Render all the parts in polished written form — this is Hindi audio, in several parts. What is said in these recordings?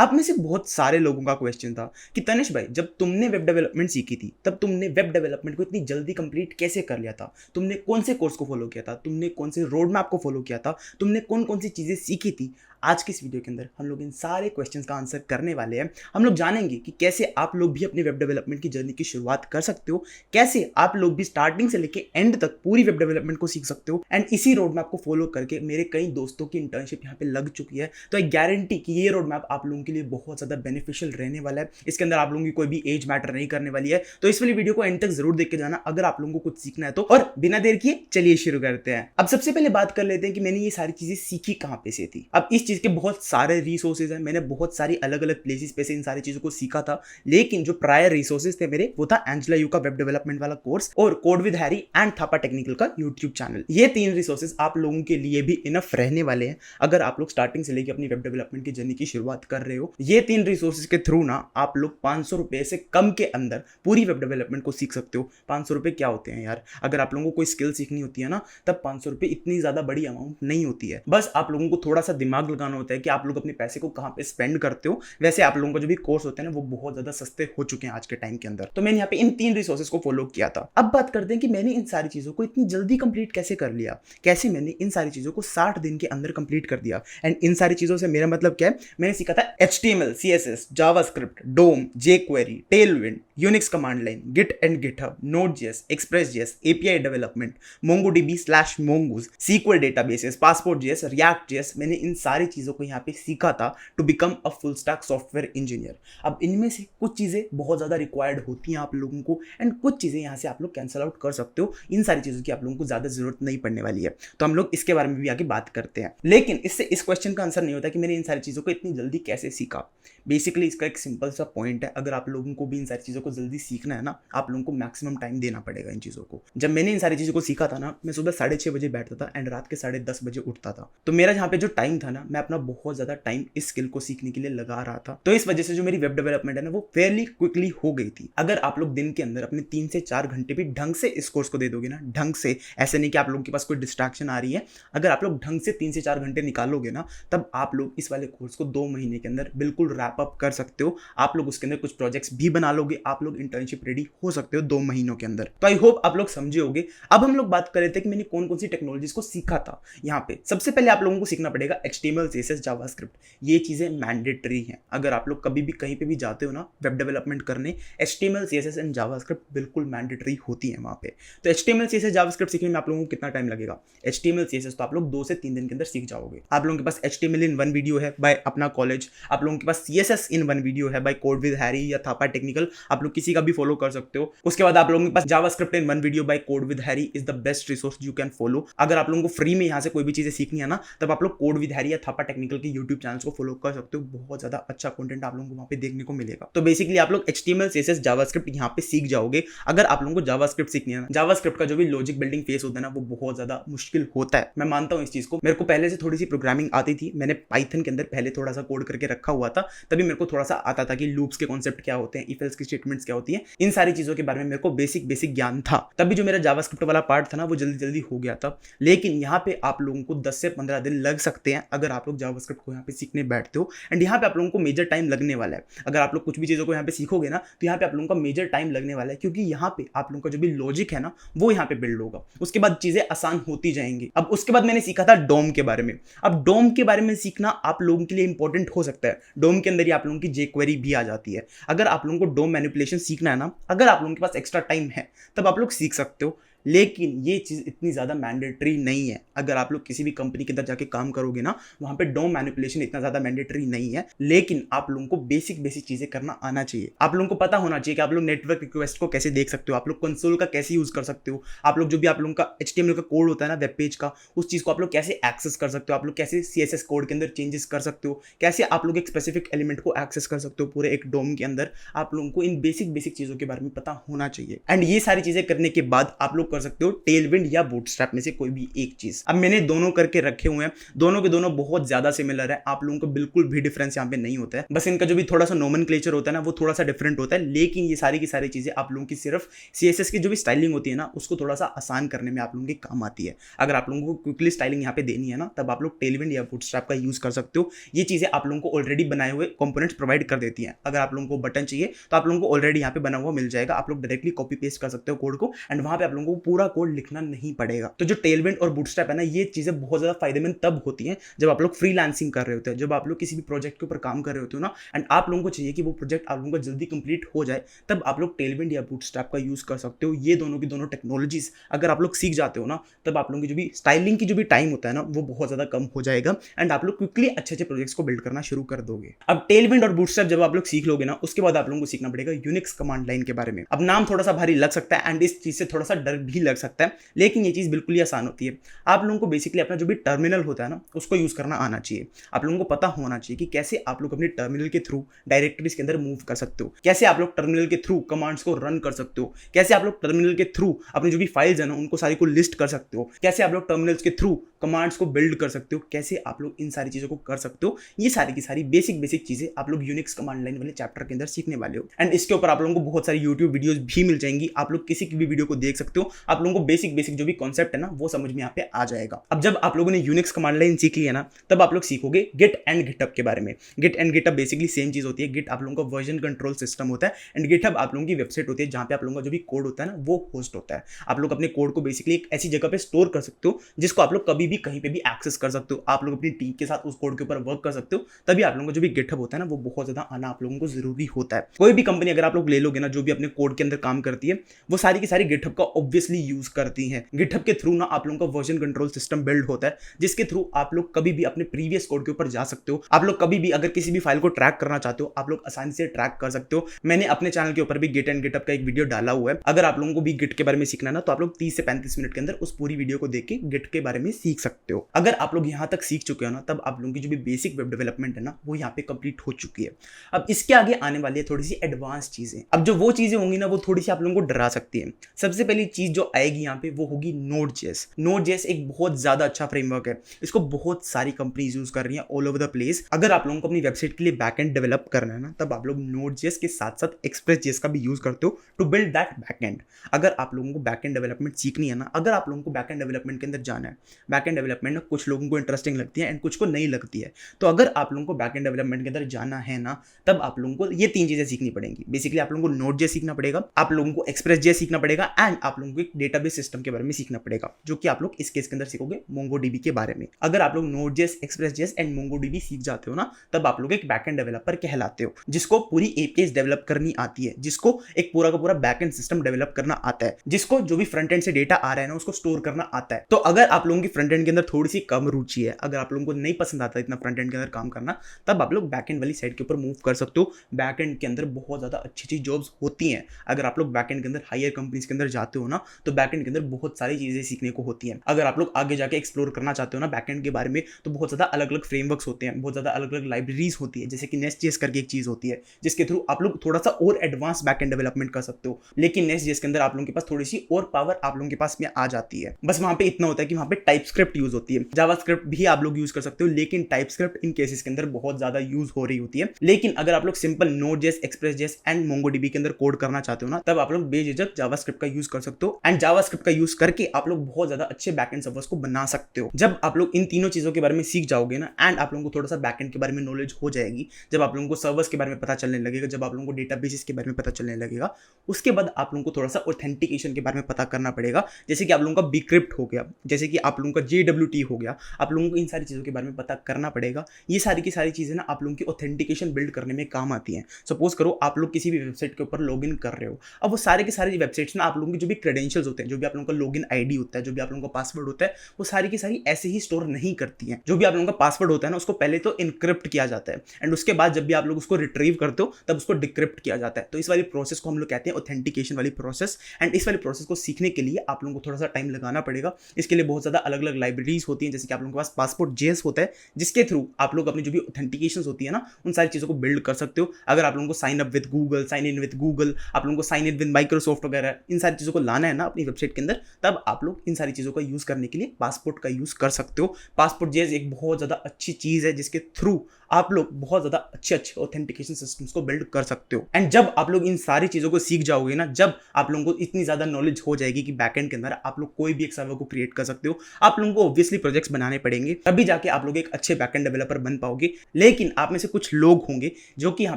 आप में से बहुत सारे लोगों का क्वेश्चन था कि तनिष भाई, जब तुमने वेब डेवलपमेंट सीखी थी तब तुमने वेब डेवलपमेंट को इतनी जल्दी कंप्लीट कैसे कर लिया था? तुमने कौन से कोर्स को फॉलो किया था? तुमने कौन से रोड मैप को फॉलो किया था? तुमने कौन कौन सी चीज़ें सीखी थी? आज की इस वीडियो के अंदर हम लोग इन सारे क्वेश्चंस का आंसर करने वाले हैं। हम लोग जानेंगे कि कैसे आप लोग भी अपने वेब डेवलपमेंट की जर्नी की शुरुआत कर सकते हो, कैसे आप लोग भी स्टार्टिंग से लेके एंड तक पूरी वेब डेवलपमेंट को सीख सकते हो। एंड इसी रोड मैप को फॉलो करके मेरे कई दोस्तों की इंटर्नशिप यहाँ पे लग चुकी है, तो आई गारंटी कि ये रोड मैप आप लोगों के लिए बहुत ज़्यादा बेनिफिशियल रहने वाला है। इसके अंदर आप लोगों की कोई भी एज मैटर नहीं करने वाली है, तो इस वाली वीडियो को एंड तक जरूर देख के जाना अगर आप लोगों को कुछ सीखना है तो। और बिना देर किए चलिए शुरू करते हैं। अब सबसे पहले बात कर लेते हैं कि मैंने ये सारी चीजें सीखी कहाँ पे से थी। अब इस चीज के बहुत सारे रिसोर्सेज हैं, मैंने बहुत सारी अलग अलग प्लेसेस पे से इन सारी चीजों को सीखा था, लेकिन जो प्रायर रिसोर्सेज थे मेरे वो था एंजेला यू का वेब डेवलपमेंट वाला कोर्स और code with Harry and Thapa technical का यूट्यूब चैनल। ये तीन रिसोर्सेज आप लोगों के लिए भी इनफ रहने वाले हैं अगर आप लोग स्टार्टिंग से लेकर अपनी वेब डेवलपमेंट की जर्नी की शुरुआत कर रहे हो। ये तीन रिसोर्सेज के थ्रू ना आप लोग 500 रुपए से कम के अंदर पूरी वेब डेवलपमेंट को सीख सकते हो। 500 रुपए क्या होते हैं यार? अगर आप लोगों को कोई स्किल सीखनी होती है ना, तब 500 रुपए इतनी ज्यादा बड़ी अमाउंट नहीं होती है। बस आप लोगों को थोड़ा सा दिमाग लगाना होता है कि आप लोग अपने पैसे को कहां पे स्पेंड करते हो। वैसे आप लोगों का जो भी कोर्स होते हैं ना, वो बहुत ज्यादा सस्ते हो चुके हैं आज के टाइम के अंदर। तो मैंने यहाँ पे इन तीन रिसोर्सेज को फॉलो किया था। अब बात करते हैं कि मैंने इन सारी चीजों को इतनी जल्दी कंप्लीट कैसे कर लिया, कैसे मैंने इन सारी चीजों को 60 दिन के अंदर कंप्लीट कर दिया। एंड इन सारी चीजों से मेरा मतलब क्या है? मैंने सीखा था HTML, CSS, JavaScript, DOM, jQuery, Tailwind, Unix command line, Git and GitHub, नोड.js, एक्सप्रेस.js, API development, MongoDB/Mongoose, SQL databases, Passport.js, React.js। मैंने इन सारी चीजों को यहाँ पे सीखा था to become a full stack software engineer. अब इनमें से कुछ चीजें बहुत ज्यादा रिक्वायर्ड होती हैं आप लोगों को, एंड कुछ चीजें यहाँ से आप लोग कैंसिल आउट कर सकते हो। इन सारी चीजों की आप लोगों को ज्यादा जरूरत नहीं पड़ने वाली है, तो हम लोग इसके बारे में भी आगे बात करते हैं। लेकिन इससे इस क्वेश्चन का आंसर नहीं होता कि मैंने इन सारी चीजों को इतनी जल्दी कैसे सीखा। बेसिकली इसका एक सिंपल सा पॉइंट है, अगर आप लोगों को भी इन सारी चीज़ों को जल्दी सीखना है ना, आप लोगों को मैक्सिमम टाइम देना पड़ेगा इन चीज़ों को। जब मैंने इन सारी चीज़ों को सीखा था ना, मैं सुबह 6:30 बजे बैठता था एंड रात के 10:30 बजे उठता था। तो मेरा यहाँ पे जो टाइम था ना, मैं अपना बहुत ज़्यादा टाइम इस स्किल को सीखने के लिए लगा रहा था। तो इस वजह से जो मेरी वेब डेवलपमेंट है ना, वो फेयरली क्विकली हो गई थी। अगर आप लोग दिन के अंदर अपने 3 से 4 घंटे भी ढंग से इस कोर्स को दे दोगे ना, ढंग से, ऐसे नहीं कि आप लोगों के पास कोई डिस्ट्रैक्शन आ रही है, अगर आप लोग ढंग से 3 से 4 घंटे निकालोगे ना, तब आप लोग इस वाले कोर्स को 2 महीने के अंदर बिल्कुल रैप अप कर सकते हो। आप लोग उसके अंदर कुछ प्रोजेक्ट्स भी बना लोगे, आप लोग इंटर्नशिप रेडी हो सकते हो 2 महीनों के अंदर। तो आई होप आप लोग समझे होगे। अब हम लोग बात कर रहे थे कि मैंने कौन कौन सी टेक्नोलॉजीज को सीखा था। यहाँ पे सबसे पहले आप लोगों को सीखना पड़ेगा HTML, CSS, जावास्क्रिप्ट। ये चीजें मैंडेटरी हैं। अगर आप लोग कभी भी कहीं पे भी जाते हो ना वेब डेवलपमेंट करने, HTML, CSS एंड जावास्क्रिप्ट बिल्कुल मैंडेटरी होती है वहां पे। तो HTML, CSS, जावास्क्रिप्ट सीखने में आप लोगों को कितना टाइम लगेगा? HTML, CSS तो आप लोग 2 से 3 दिन के अंदर सीख जाओगे। आप लोगों के पास HTML इन 1 वीडियो है बाय अपना कॉलेज, आप लोगों के पास CSS इन 1 वीडियो है बाय कोड विद हैरी या थापा टेक्निकल, आप लोग किसी का भी फॉलो कर सकते हो। उसके बाद आप लोगों के पास JavaScript in 1 video by code with Harry is the best resource you can follow. अगर आप लोगों को फ्री में यहाँ से कोई भी चीजें सीखनी है ना, तब आप लोग कोड विद हैरी या थापा टेक्निकल के यूट्यूब चैनल्स को फॉलो कर सकते हो। बहुत ज्यादा अच्छा कंटेंट आप लोगों को वहां पे देखने को मिलेगा। तो बेसिकली आप लोग HTML, CSS, जावास्क्रिप्ट यहाँ पे सीख जाओगे। अगर आप लोगों को जावास्क्रिप्ट सीखनी है ना, जावास्क्रिप्ट का जो भी लॉजिक बिल्डिंग फेस होता है ना, वो बहुत ज्यादा मुश्किल होता है। मैं मानता हूँ इस चीज को। मेरे को पहले से थोड़ी सी प्रोग्रामिंग आती थी, मैंने पाइथन के अंदर पहले थोड़ा सा कोड करके रखा हुआ था, तभी मेरे को थोड़ा सा आता था कि लूप्स के कॉन्सेप्ट क्या होते हैं, इफ एल्स की स्टेटमेंट्स क्या होती हैं, इन सारी चीजों के बारे में मेरे को बेसिक ज्ञान था। तभी जो मेरा जावास्क्रिप्ट वाला पार्ट था ना, वो जल्दी जल्दी हो गया था। लेकिन यहाँ पे आप लोगों को 10 से 15 दिन लग सकते हैं अगर आप लोग जावास्क्रिप्ट को यहाँ पे सीखने बैठते हो। एंड यहाँ पे आप लोगों को मेजर टाइम लगने वाला है। अगर आप लोग कुछ भी चीजों को यहाँ पे सीखोगे ना, तो यहाँ पे आप लोगों का मेजर टाइम लगने वाला है, क्योंकि यहाँ पे आप लोगों का जो भी लॉजिक है ना, वो यहाँ पे बिल्ड होगा। उसके बाद चीजें आसान होती जाएंगी। अब उसके बाद मैंने सीखा था डोम के बारे में। अब डोम के बारे में सीखना आप लोगों के लिए इंपॉर्टेंट हो सकता है। डोम के अंदर ही आप लोगों की jQuery भी आ जाती है। अगर आप लोगों को डोम मैनिपुलेशन सीखना है ना, अगर आप लोगों के पास एक्स्ट्रा टाइम है, तब आप लोग सीख सकते हो। लेकिन ये चीज़ इतनी ज़्यादा मैंडेटरी नहीं है। अगर आप लोग किसी भी कंपनी के अंदर जाके काम करोगे ना, वहाँ पे डोम मैनिपुलेशन इतना ज़्यादा मैंडेटरी नहीं है। लेकिन आप लोगों को बेसिक चीज़ें करना आना चाहिए। आप लोगों को पता होना चाहिए कि आप लोग नेटवर्क रिक्वेस्ट को कैसे देख सकते हो, आप लोग कंसोल का कैसे यूज़ कर सकते हो, आप लोग जो भी आप लोगों का HTML का कोड होता है ना वेब पेज का, उस चीज़ को आप लोग कैसे एक्सेस कर सकते हो, आप लोग कैसे CSS कोड के अंदर चेंजेस कर सकते हो, कैसे आप लोग एक स्पेसिफिक एलिमेंट को एक्सेस कर सकते हो पूरे एक डोम के अंदर। आप लोगों को इन बेसिक चीज़ों के बारे में पता होना चाहिए। एंड ये सारी चीज़ें करने के बाद आप लोग कर सकते हो टेलविंड या बूटस्ट्रैप में से कोई भी एक चीज। अब मैंने दोनों करके रखे हुए हैं, दोनों के दोनों बहुत ज्यादा सिमिलर है, आप लोगों को बिल्कुल भी डिफरेंस यहाँ पे नहीं होता है, बस इनका जो भी थोड़ा सा नोमेनक्लेचर होता है ना वो थोड़ा सा डिफरेंट होता है, लेकिन ये सारी की सारी चीजें आप लोगों की सिर्फ CSS की जो भी स्टाइलिंग होती है ना उसको थोड़ा सा आसान करने में आप लोगों के काम आती है। अगर आप लोगों को क्विकली स्टाइलिंग यहाँ पे देनी है ना तब आप लोग टेलविंड या बूटस्ट्रैप का यूज कर सकते हो। ये चीजें आप लोगों को ऑलरेडी बनाए हुए कंपोनेंट्स प्रोवाइड कर देती हैं। अगर आप लोगों को बटन चाहिए तो आप लोगों को ऑलरेडी यहाँ पे बना हुआ मिल जाएगा, आप लोग डायरेक्टली कॉपी पेस्ट कर सकते हो कोड को एंड वहां पे आप लोगों को पूरा कोड लिखना नहीं पड़ेगा। तो जो टेलविंड और बूटस्ट्रैप है ना ये चीजें बहुत ज्यादा फायदेमंद तब होती हैं जब आप लोग फ्रीलांसिंग कर रहे होते हैं, जब आप लोग किसी भी प्रोजेक्ट के ऊपर काम कर रहे होते हो ना एंड आप लोगों को चाहिए कि वो प्रोजेक्ट आप लोगों को जल्दी कंप्लीट हो जाए, तब आप लोग टेलविंड या बूटस्ट्रैप का यूज कर सकते हो। ये दोनों की दोनों टेक्नोलॉजीज अगर आप लोग सीख जाते हो ना तब आप लोगों की जो भी स्टाइलिंग की जो भी टाइम होता है ना वो बहुत ज्यादा कम हो जाएगा एंड आप लोग क्विकली अच्छे अच्छे प्रोजेक्ट्स को बिल्ड करना शुरू कर दोगे। अब टेलविंड और बूटस्ट्रैप जब आप लोग सीख लोगे ना उसके बाद आप लोगों को सीखना पड़ेगा यूनिक्स कमांड लाइन के बारे में। अब नाम थोड़ा सा भारी लग सकता है एंड इस चीज से थोड़ा सा डर भी लग सकता है, लेकिन ये चीज बिल्कुल ही आसान होती है। आप लोगों को बेसिकली अपना जो भी टर्मिनल होता है ना उसको यूज करना आना चाहिए। आप लोगों को पता होना चाहिए कि कैसे आप लोग अपने टर्मिनल के थ्रू डायरेक्टरीज के अंदर मूव कर सकते हो, कैसे आप लोग टर्मिनल के थ्रू कमांड्स को रन कर सकते हो, कैसे आप लोग टर्मिनल के थ्रू अपनी जो भी फाइल्स है ना उनको सारी को लिस्ट कर सकते हो, कैसे आप लोग टर्मिनल्स के थ्रू कमांड्स को बिल्ड कर सकते हो, कैसे आप लोग इन सारी चीजों को कर सकते हो। ये सारी की सारी बेसिक चीजें आप लोग यूनिक्स कमांड लाइन वाले चैप्टर के अंदर सीखने वाले हो एंड इसके ऊपर आप लोगों को बहुत सारी यूट्यूब वीडियोस भी मिल जाएंगी। आप लोग किसी की भी वीडियो को देख सकते हो, आप लोगों को बेसिक जो भी कॉन्सेप्ट है ना वो समझ में यहाँ पे आ जाएगा। अब जब आप लोगों ने यूनिक्स कमांड लाइन सीख लिया ना तब आप लोग सीखोगे गिट एंड गिटहब के बारे में। Git and GitHub basically same चीज होती है। गिट आप लोगों का वर्जन कंट्रोल सिस्टम होता है एंड गिटहब आप लोगों की वेबसाइट होती है जहां पे आप लोगों का जो भी कोड होता है ना वो होस्ट होता है। आप लोग अपने कोड को बेसिकली एक ऐसी जगह पे स्टोर कर सकते हो जिसको आप लोग कभी भी कहीं पे भी एक्सेस कर सकते हो। आप लोग अपनी टीम के साथ उस कोड के ऊपर वर्क कर सकते हो, तभी आप लोगों का जो भी गिटहब होता है ना वो बहुत ज्यादा आना आप लोगों को जरूरी होता है। कोई भी कंपनी अगर आप लोग ले लोगे ना जो भी अपने कोड के अंदर काम करती है वो सारी की सारी गिटहब का ऑब्वियसली यूज करती है। गिटहब के थ्रू ना आप लोगों का वर्जन कंट्रोल सिस्टम बिल्ड होता है जिसके थ्रू आप लोग कभी भी अपने प्रीवियस कोड के ऊपर जा सकते हो। आप लोग कभी भी अगर किसी भी फाइल को ट्रैक करना चाहते हो आप लोग आसानी से ट्रैक कर सकते हो। मैंने अपने चैनल के ऊपर भी गिट एंड गिटहब का एक वीडियो डाला हुआ है। अगर आप लोगों को भी गिट के बारे में सीखना है ना तो आप लोग 30 से 35 मिनट के अंदर उस पूरी वीडियो को देख के गिट के बारे में सीख सकते हो। अगर आप लोग यहां तक सीख चुके हो ना तब आप लोगों की जो भी बेसिक वेब डेवलपमेंट है ना वो यहाँ पे कंप्लीट हो चुकी है। अब इसके आगे आने वाली है थोड़ी सी एडवांस चीजें। अब जो वो चीजें होंगी ना वो थोड़ी सी आप लोगों को डरा सकती है। सबसे पहली चीज जो आएगी यहाँ पे वो होगी Node.js। Node.js एक बहुत ज्यादा अच्छा फ्रेमवर्क है, इसको बहुत सारी कंपनीज यूज कर रही हैं ऑल ओवर द प्लेस। अगर आप लोगों को अपनी वेबसाइट के लिए बैकएंड डेवलप करना है ना तब आप लोग Node.js के साथ साथ Express.js का भी यूज करते हो टू बिल्ड दैट बैकएंड। अगर आप लोगों को बैकएंड डेवलपमेंट सीखनी है ना, अगर आप लोगों को बैकएंड डेवलपमेंट के अंदर जाना है, बैकएंड डेवलपमेंट ना कुछ लोगों को इंटरेस्टिंग लगती है एंड कुछ को नहीं लगती है, तो अगर आप लोगों को बैकएंड डेवलपमेंट के अंदर जाना है ना तब आप लोगों को ये 3 चीजें सीखनी पड़ेंगी। बेसिकली आप लोगों को Node.js सीखना पड़ेगा, आप लोगों को Express.js सीखना पड़ेगा एंड आप लोगों को एक डेटाबेस सिस्टम के बारे में सीखना पड़ेगा जो कि आप लोग इस केस के अंदर सीखोगे MongoDB के बारे में। अगर आप लोग Node.js, Express.js एंड MongoDB सीख जाते हो ना तब आप लोग एक बैकएंड डेवलपर कहलाते हो जिसको पूरी APIs डेवलप करनी आती है, जिसको एक पूरा का पूरा बैकएंड सिस्टम डेवलप करना आता है, जिसको जो भी फ्रंट एंड से डेटा आ रहा है ना उसको स्टोर करना आता है। तो अगर आप लोगों की फ्रंट एंड के अंदर थोड़ी सी कम रुचि है, अगर आप लोगों को नहीं पसंद आता इतना फ्रंट एंड के अंदर काम करना, तब आप लोग बैकएंड वाली साइड के ऊपर मूव कर सकते हो। बैकएंड के अंदर बहुत ज्यादा अच्छी अच्छी जॉब्स होती हैं। अगर आप लोग बैकएंड के अंदर हायर कंपनीज के अंदर जाते हो ना तो बैकएंड के अंदर बहुत सारी चीजें सीखने को होती हैं। अगर आप लोग आगे जाके एक्सप्लोर करना चाहते हो ना बैकएंड के बारे में तो बहुत ज्यादा अलग अलग फ्रेमवर्क्स होते हैं, बहुत ज्यादा अलग अलग लाइब्रेरीज होती है, जैसे कि Nest.js करके एक चीज होती है जिसके थ्रू आप लोग थोड़ा सा और एडवांस बैकएंड डेवलपमेंट कर सकते हो। लेकिन Nest.js के अंदर आप लोगों के पास थोड़ी सी और पावर आप लोगों के पास में आ जाती है। बस वहां पे इतना होता है कि वहां पे टाइपस्क्रिप्ट यूज होती है, जावास्क्रिप्ट भी आप लोग यूज कर सकते हो, लेकिन टाइपस्क्रिप्ट इन केसेस के अंदर बहुत ज्यादा यूज हो रही होती है। लेकिन अगर आप लोग simple Node.js, Express.js and MongoDB के अंदर कोड करना चाहते हो ना तब आप लोग बेझिझक जावास्क्रिप्ट का यूज कर सकते हो एंड जावास्क्रिप्ट का यूज करके आप लोग बहुत ज्यादा अच्छे बैकएंड सर्वर्स को बना सकते हो। जब आप लोग इन तीनों चीजों के बारे में सीख जाओगे ना एंड आप लोगों को थोड़ा सा बैकएंड के बारे में नॉलेज हो जाएगी, जब आप लोगों को सर्वर्स के बारे में पता चलने लगेगा, जब आप लोगों को डेटाबेसेस के बारे में पता चलने लगेगा, उसके बाद आप लोगों को थोड़ा सा ऑथेंटिकेशन के बारे में पता करना पड़ेगा। जैसे कि आप लोगों का Bcrypt हो गया, जैसे कि आप लोगों का JWT हो गया, आप लोगों को इन सारी चीजों के बारे में पता करना पड़ेगा। ये सारी की सारी चीजें ना आप लोगों की ऑथेंटिकेशन बिल्ड करने में काम आती हैं। सपोज करो आप लोग किसी भी वेबसाइट के ऊपर लॉगिन कर रहे हो, अब वो सारे के सारे वेबसाइट्स ना आप लोगों की जो भी क्रेडेंशियल्स होते हैं, जो भी आप लोगों का लॉगिन आईडी होता है, जो भी आप लोगों का पासवर्ड होता है, वो सारी की सारी ऐसे ही स्टोर नहीं करती हैं। जो भी आप लोगों का पासवर्ड होता है ना उसको पहले तो इनक्रिप्ट किया जाता है एंड उसके बाद जब भी आप लोग उसको रिट्रीव करते हो तब उसको डिक्रिप्ट किया जाता है। तो इस वाली प्रोसेस को हम लोग कहते हैं ऑथेंटिकेशन वाली प्रोसेस एंड इस वाली प्रोसेस को सीखने के लिए आप लोगों को थोड़ा सा टाइम लगाना पड़ेगा। इसके लिए बहुत ज़्यादा अलग अलग लाइब्रेरीज होती हैं, जैसे कि आप लोगों के पास पासपोर्ट जेएस होता है, जिसके थ्रू आप लोग अपनी जो भी ऑथेंटिकेशन होती है ना, उन सारी चीज़ों को बिल्ड कर सकते हो। अगर आप लोगों को sign up with Google, sign in with Google, आप लोगों को साइन इन विद माइक्रोसॉफ्ट वगैरह, इन सारी चीज़ों को लाना है ना अपनी वेबसाइट के अंदर, तब आप लोग इन सारी चीज़ों का यूज़ करने के लिए पासपोर्ट का यूज़ कर सकते हो। पासपोर्ट जेएस एक बहुत ज़्यादा अच्छी चीज़ है, जिसके थ्रू आप लोग बहुत ज़्यादा अच्छे अच्छे ऑथेंटिकेशन सिस्टम्स को बिल्ड कर सकते हो। एंड जब आप लोग इन सारी चीज़ों को सीख जाओगे ना, जब आप लोगों को इतनी ज़्यादा नॉलेज हो जाएगी कि बैकएंड के अंदर आप लोग कोई भी एक सर्वर को क्रिएट कर सकते हो, आप लोगों को ऑब्वियसली प्रोजेक्ट्स बनाने पड़ेंगे, तभी जाके आप लोग एक अच्छे बैकएंड डेवलपर बन पाओगे। लेकिन आप में से कुछ लोग होंगे जो कि यहाँ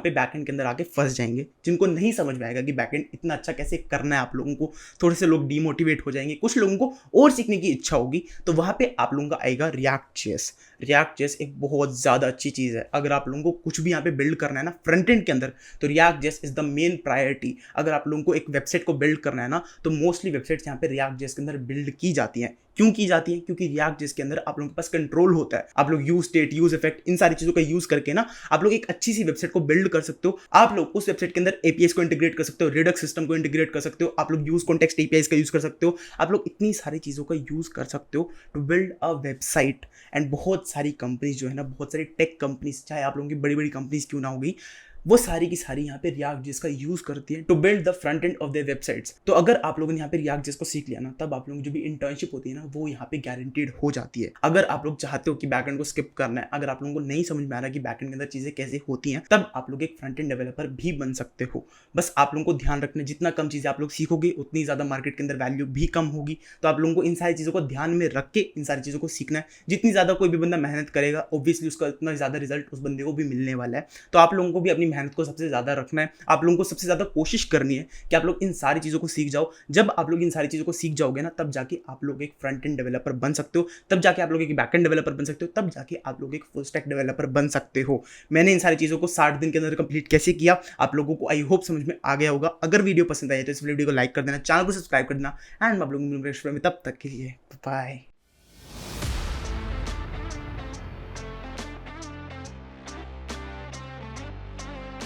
पे बैकएंड के अंदर आके फंस जाएंगे, जिनको नहीं समझ में आएगा कि बैकएंड इतना अच्छा कैसे करना है। आप लोगों को थोड़े से लोग डीमोटिवेट हो जाएंगे, कुछ लोगों को और सीखने की इच्छा होगी, तो वहाँ पे आप लोगों का आएगा रिएक्ट जेएस। रिएक्ट जेएस एक बहुत ज़्यादा अच्छी चीज़ है। अगर आप लोगों को कुछ भी यहाँ पे बिल्ड करना है ना फ्रंट एंड के अंदर, तो react JS is the main priority. अगर आप लोगों को एक वेबसाइट को बिल्ड करना है ना, तो मोस्टली वेबसाइट्स यहाँ पे रिएक्ट जेएस के अंदर बिल्ड की जाती हैं। क्यों की जाती है? क्योंकि रिएक्ट जेएस के अंदर आप लोगों के पास कंट्रोल होता है। आप लोग यूज स्टेट, यूज इफेक्ट, इन सारी चीज़ों का यूज करके ना आप लोग एक अच्छी सी वेबसाइट को बिल्ड कर सकते हो। आप लोग उस वेबसाइट के अंदर एपीआईज को इंटीग्रेट कर सकते हो, रिडक्स सिस्टम को इंटीग्रेट कर सकते हो, आप लोग यूज कॉन्टेक्स्ट एपीआईज का यूज कर सकते हो, आप लोग इतनी सारी चीज़ों का यूज कर सकते हो to build a website. And बहुत सारी कंपनीज जो है ना, बहुत सारी टेक कंपनीज, चाहे आप लोगों की बड़ी बड़ी कंपनीज क्यों ना हो गई, वो सारी की सारी यहाँ पे रिएक्ट जेएस का यूज करती है to build the front end of their websites. तो अगर आप लोगों ने यहाँ पे रिएक्ट जेएस को सीख लिया ना, तब आप लोगों की जो भी इंटर्नशिप होती है ना, वो यहाँ पे गारंटीड हो जाती है। अगर आप लोग चाहते हो कि बैकएंड को स्किप करना है, अगर आप लोगों को नहीं समझ में आ रहा कि बैकएंड के अंदर चीजें कैसे होती हैं, तब आप लोग एक फ्रंट एंड डेवलपर भी बन सकते हो। बस आप लोगों को ध्यान रखना, जितना कम चीजें आप लोग सीखोगे, उतनी ज्यादा मार्केट के अंदर वैल्यू भी कम होगी। तो आप लोगों को इन सारी चीजों को ध्यान में रख के इन सारी चीजों को सीखना है। जितनी ज्यादा कोई भी बंदा मेहनत करेगा, ऑब्वियसली उसका उतना ज्यादा रिजल्ट उस बंदे को भी मिलने वाला है। तो आप लोगों को भी अपनी मेहनत को सबसे ज्यादा रखना है। आप लोगों को सबसे ज्यादा कोशिश करनी है कि आप लोग इन सारी चीजों को सीख जाओ। जब आप लोग इन सारी चीजों को सीख जाओगे ना, तब जाके आप लोग एक फ्रंट एंड डेवलपर बन सकते हो, तब जाके आप लोग एक बैक एंड डेवलपर बन सकते हो, तब जाके आप लोग एक फुल स्टैक डेवलपर बन सकते हो। मैंने इन सारी चीजों को 60 दिन के अंदर कंप्लीट कैसे किया, आप लोगों को आई होप समझ में आ गया होगा। अगर वीडियो पसंद आई तो इस वीडियो को लाइक कर देना, चैनल को सब्सक्राइब कर देना, एंड आप लोगों में तब तक के लिए बाय।